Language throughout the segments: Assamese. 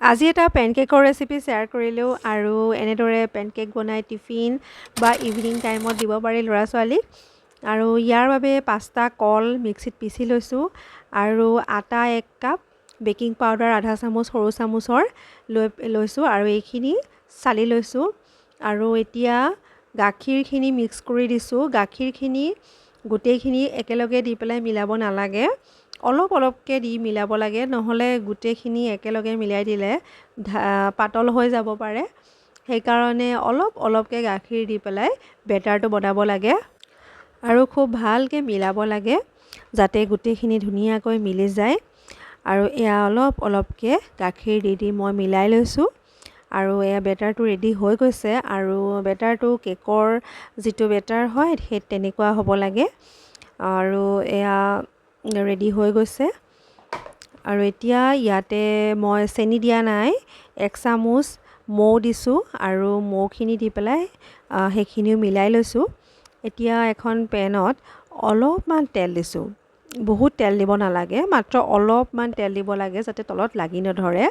আজি এটা পেনকেকৰ ৰেচিপি শ্বেয়াৰ কৰিলোঁ আৰু এনেদৰে পেনকেক বনাই টিফিন বা ইভিনিং টাইমত দিব পাৰি ল'ৰা ছোৱালীক। আৰু ইয়াৰ বাবে 5টা কল মিক্সিত পিচি লৈছোঁ আৰু আটা 1 কাপ, বেকিং পাউডাৰ আধা চামুচ সৰু চামুচৰ লৈছোঁ আৰু এইখিনি চালি লৈছোঁ। আৰু এতিয়া গাখীৰখিনি মিক্স কৰি দিছোঁ। গাখীৰখিনি গোটেইখিনি একেলগে দি পেলাই মিলাব নালাগে, অলপ অলপকৈ দি মিলাব লাগে, নহ'লে গোটেইখিনি একেলগে মিলাই দিলে পাতল হৈ যাব পাৰে। সেইকাৰণে অলপ অলপকৈ গাখীৰ দি পেলাই বেটাৰটো বনাব লাগে আৰু খুব ভালকৈ মিলাব লাগে যাতে গোটেইখিনি ধুনীয়াকৈ মিলি যায়। আৰু এয়া অলপ অলপকৈ গাখীৰ দি মই মিলাই লৈছোঁ আৰু এয়া বেটাৰটো ৰেডি হৈ গৈছে। আৰু বেটাৰটো কেকৰ যিটো বেটাৰ হয় সেই তেনেকুৱা হ'ব লাগে। আৰু এয়া ৰেডি হৈ গৈছে। আৰু এতিয়া ইয়াতে মই চেনি দিয়া নাই, 1 চামুচ মৌ দিছোঁ আৰু মৌখিনি দি পেলাই সেইখিনিও মিলাই লৈছোঁ। এতিয়া এখন পেনত অলপমান তেল দিছোঁ, বহুত তেল দিব নালাগে, মাত্ৰ অলপমান তেল দিব লাগে যাতে তলত লাগি নধৰে।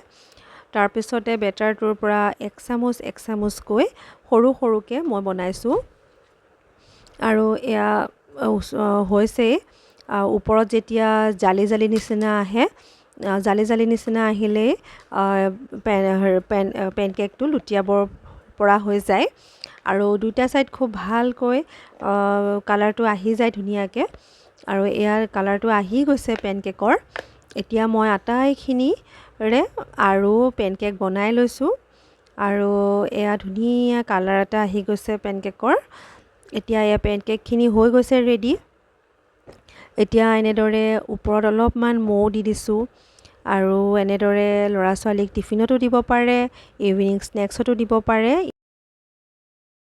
তাৰপিছতে বেটাৰটোৰ পৰা 1 চামুচকৈ সৰু সৰুকৈ মই বনাইছোঁ আৰু এয়া হৈছেই। ওপৰত যেতিয়া জালি জালি নিচিনা আহে, জালি নিচিনা আহিলেই পেনকেকটো লুটিয়াব পৰা হৈ যায় আৰু দুটা ছাইড খুব ভালকৈ কালাৰটো আহি যায় ধুনীয়াকৈ। আৰু ইয়াৰ কালাৰটো আহি গৈছে পেনকেকৰ। এতিয়া মই আটাইখিনিৰে আৰু পেনকেক বনাই লৈছোঁ আৰু এয়া ধুনীয়া কালাৰ এটা আহি গৈছে পেনকেকৰ। এতিয়া এয়া পেনকেকখিনি হৈ গৈছে ৰেডি। এতিয়া এনেদৰে ওপৰত অলপমান মৌ দি দিছোঁ আৰু এনেদৰে ল'ৰা ছোৱালীক টিফিনতো দিব পাৰে, ইভিনিং স্নেক্সতো দিব পাৰে।